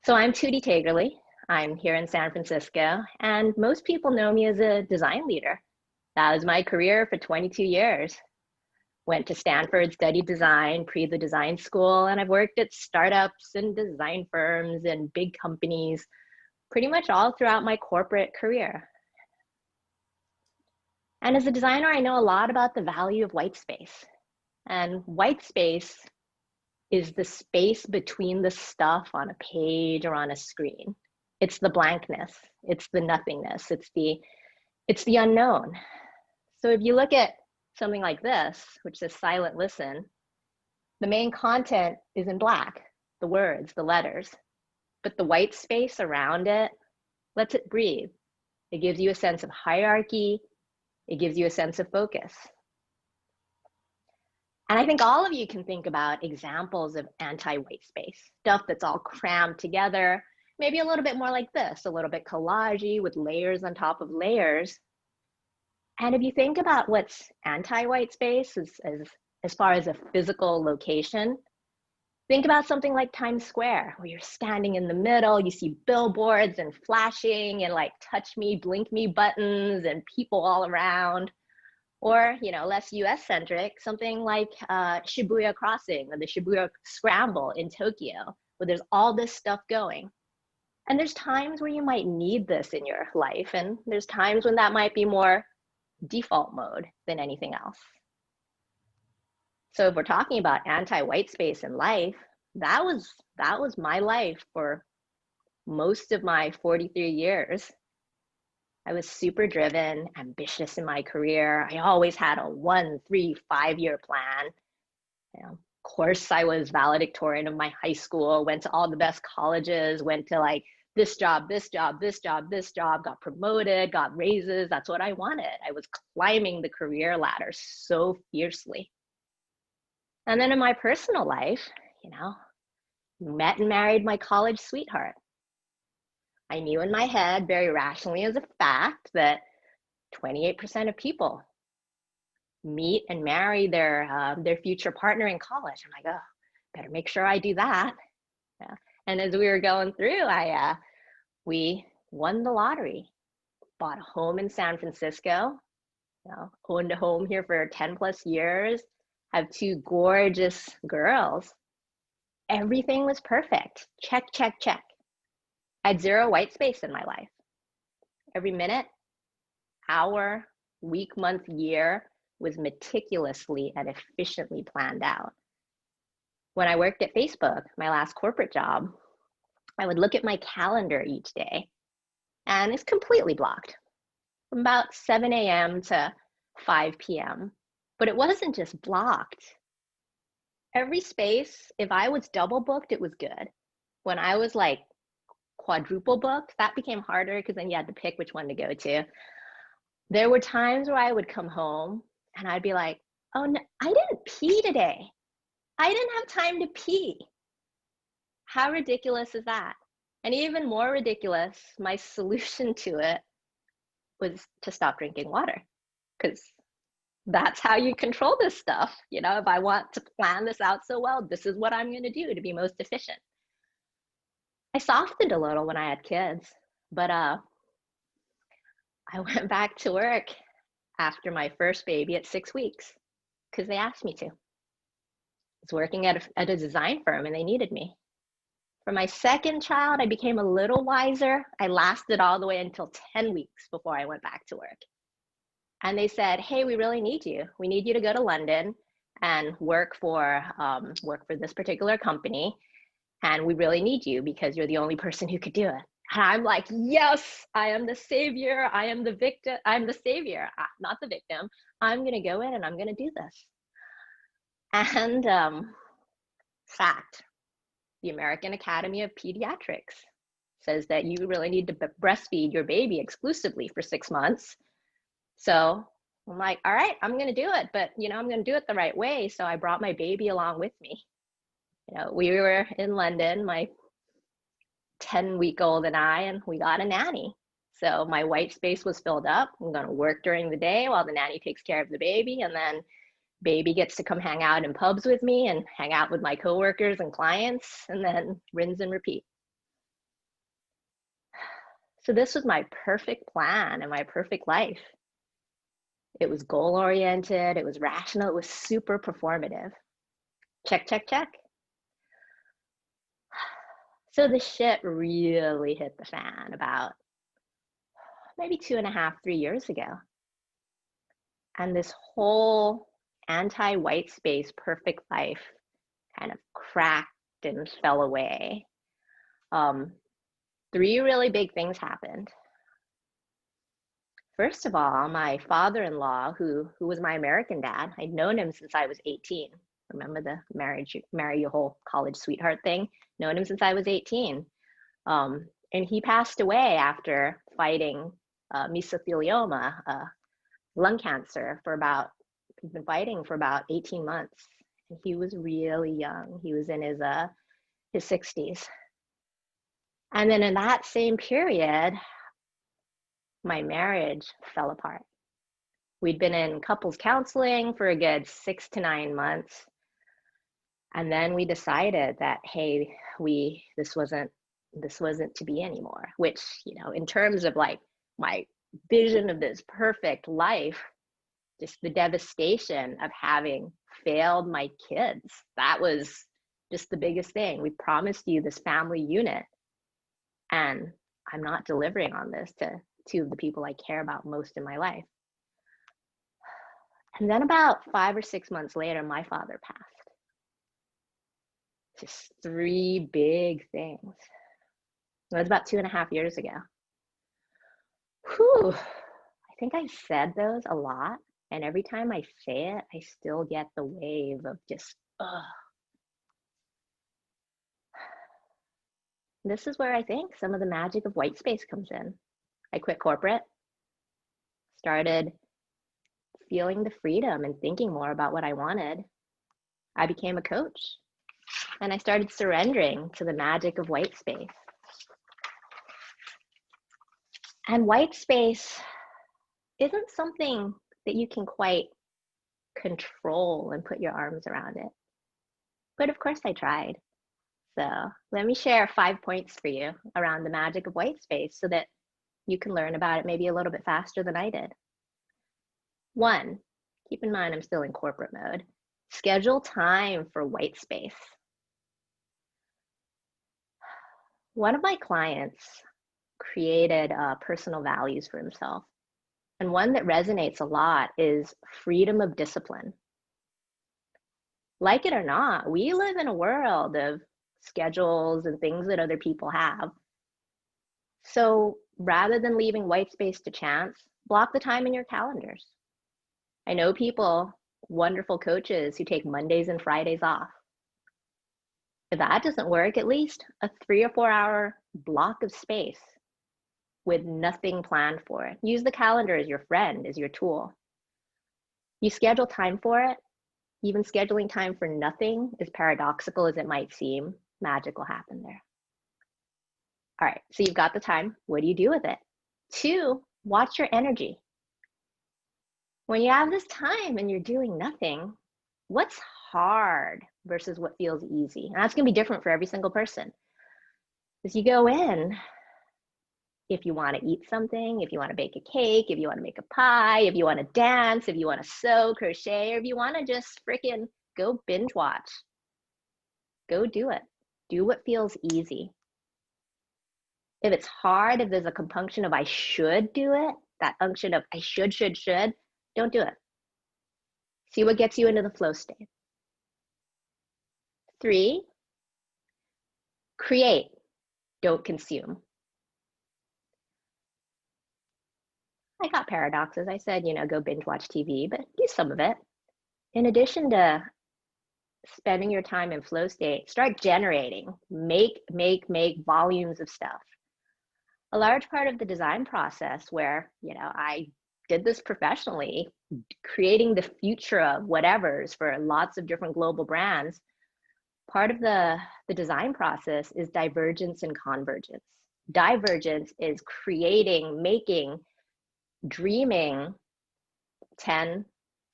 So I'm Tootie Tagerly. I'm here in San Francisco, and most people know me as a design leader. That was my career for 22 years. Went to Stanford, studied design, pre the design school, and I've worked at startups and design firms and big companies pretty much all throughout my corporate career. And as a designer, I know a lot about the value of white space. And white space is the space between the stuff on a page or on a screen. It's the blankness, it's the nothingness, it's the unknown. So if you look at something like this, which says silent listen, the main content is in black, the words, the letters, but the white space around it lets it breathe. It gives you a sense of hierarchy, it gives you a sense of focus. And I think all of you can think about examples of anti-white space, stuff that's all crammed together, maybe a little bit more like this, a little bit collagey with layers on top of layers. And if you think about what's anti-white space as far as a physical location, think about something like Times Square, where you're standing in the middle, you see billboards and flashing and like touch me, blink me buttons and people all around. Or, less US centric, something like Shibuya Crossing or the Shibuya Scramble in Tokyo, where there's all this stuff going. And there's times where you might need this in your life, and there's times when that might be more default mode than anything else. So if we're talking about anti-white space in life, that was my life for most of my 43 years. I was super driven, ambitious in my career. I always had a 1, 3, 5-year plan. Of course, I was valedictorian of my high school, went to all the best colleges, went to like this job, this job, this job, this job, got promoted, got raises. That's what I wanted. I was climbing the career ladder so fiercely. And then in my personal life, met and married my college sweetheart. I knew in my head very rationally as a fact that 28% of people meet and marry their future partner in college. I'm like, oh, better make sure I do that. Yeah. And as we were going through, we won the lottery, bought a home in San Francisco, owned a home here for 10 plus years, have 2 gorgeous girls. Everything was perfect. Check, check, check. I had 0 white space in my life. Every minute, hour, week, month, year was meticulously and efficiently planned out. When I worked at Facebook, my last corporate job, I would look at my calendar each day, and it's completely blocked from about 7 a.m. to 5 p.m. But it wasn't just blocked. Every space, if I was double booked, it was good. When I was like quadruple booked, that became harder because then you had to pick which one to go to. There were times where I would come home and I'd be like, oh, no, I didn't pee today. I didn't have time to pee. How ridiculous is that? And even more ridiculous, my solution to it was to stop drinking water, because that's how you control this stuff. If I want to plan this out so well, this is what I'm going to do to be most efficient. I softened a little when I had kids, but I went back to work after my first baby at 6 weeks because they asked me to. I was working at a design firm and they needed me. For my second child, I became a little wiser. I lasted all the way until 10 weeks before I went back to work. And they said, hey, we really need you. We need you to go to London and work for this particular company. And we really need you because you're the only person who could do it. And I'm like, yes, I am the savior. I am the victim. I'm the savior, not the victim. I'm going to go in and I'm going to do this. And fact, the American Academy of Pediatrics says that you really need to breastfeed your baby exclusively for 6 months. So I'm like, all right, I'm going to do it, but I'm going to do it the right way. So I brought my baby along with me. We were in London, my 10-week-old and I, and we got a nanny. So my white space was filled up. I'm going to work during the day while the nanny takes care of the baby, and then baby gets to come hang out in pubs with me and hang out with my coworkers and clients, and then rinse and repeat. So this was my perfect plan and my perfect life. It was goal oriented, it was rational, it was super performative. Check, check, check. So the shit really hit the fan about maybe 2.5, 3 years ago. And this whole anti-white space perfect life kind of cracked and fell away. Three really big things happened. First of all, my father-in-law, who was my American dad, I'd known him since I was 18. Remember the marry your whole college sweetheart thing? Known him since I was 18. And he passed away after fighting mesothelioma, lung cancer, he'd been fighting for about 18 months. And he was really young. He was in his 60s. And then in that same period, my marriage fell apart. We'd been in couples counseling for a good 6 to 9 months. And then we decided that, hey, this wasn't to be anymore, which, in terms of like my vision of this perfect life, just the devastation of having failed my kids, that was just the biggest thing. We promised you this family unit, and I'm not delivering on this to two of the people I care about most in my life. And then about 5 or 6 months later, my father passed. Just three big things. It was about 2.5 years ago. Whew. I think I said those a lot. And every time I say it, I still get the wave of just, ugh. This is where I think some of the magic of white space comes in. I quit corporate, started feeling the freedom and thinking more about what I wanted. I became a coach, and I started surrendering to the magic of white space. And white space isn't something that you can quite control and put your arms around it. But of course I tried. So let me share 5 points for you around the magic of white space so that you can learn about it maybe a little bit faster than I did. 1, keep in mind I'm still in corporate mode. Schedule time for white space. One of my clients created personal values for himself. And one that resonates a lot is freedom of discipline. Like it or not, we live in a world of schedules and things that other people have. So rather than leaving white space to chance, block the time in your calendars. I know people, wonderful coaches, who take Mondays and Fridays off. If that doesn't work, at least a 3 or 4 hour block of space with nothing planned for it. Use the calendar as your friend, as your tool. You schedule time for it. Even scheduling time for nothing, as paradoxical as it might seem, magic will happen there. All right, so you've got the time. What do you do with it? 2, watch your energy. When you have this time and you're doing nothing, what's hard versus what feels easy? And that's going to be different for every single person. As you go in, if you want to eat something, if you want to bake a cake, if you want to make a pie, if you want to dance, if you want to sew, crochet, or if you want to just freaking go binge watch, go do it. Do what feels easy. If it's hard, if there's a compunction of I should do it, that unction of I should, don't do it. See what gets you into the flow state. 3, create, don't consume. I got paradoxes. I said, go binge watch TV, but do some of it. In addition to spending your time in flow state, start generating, make volumes of stuff. A large part of the design process where, I did this professionally, creating the future of whatevers for lots of different global brands, part of the design process is divergence and convergence. Divergence is creating, making, dreaming 10,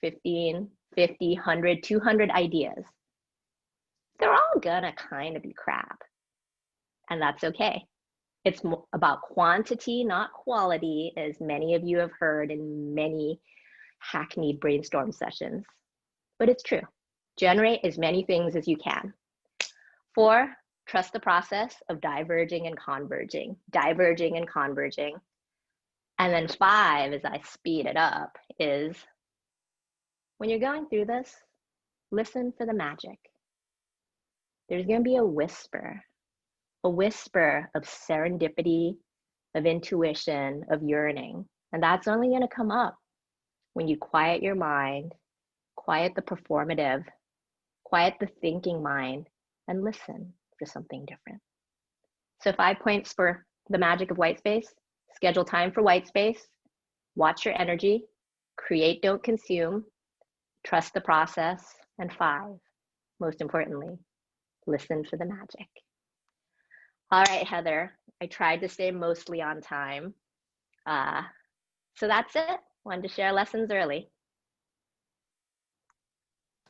15, 50, 100, 200 ideas. They're all gonna kind of be crap. And that's okay. It's about quantity, not quality, as many of you have heard in many hackneyed brainstorm sessions. But it's true. Generate as many things as you can. 4, trust the process of diverging and converging, diverging and converging. And then 5, as I speed it up, is when you're going through this, listen for the magic. There's going to be a whisper of serendipity, of intuition, of yearning. And that's only going to come up when you quiet your mind, quiet the performative, quiet the thinking mind, and listen for something different. So 5 points for the magic of white space. Schedule time for white space. Watch your energy. Create, don't consume. Trust the process. And 5, most importantly, listen for the magic. All right, Heather, I tried to stay mostly on time. So that's it. Wanted to share lessons early.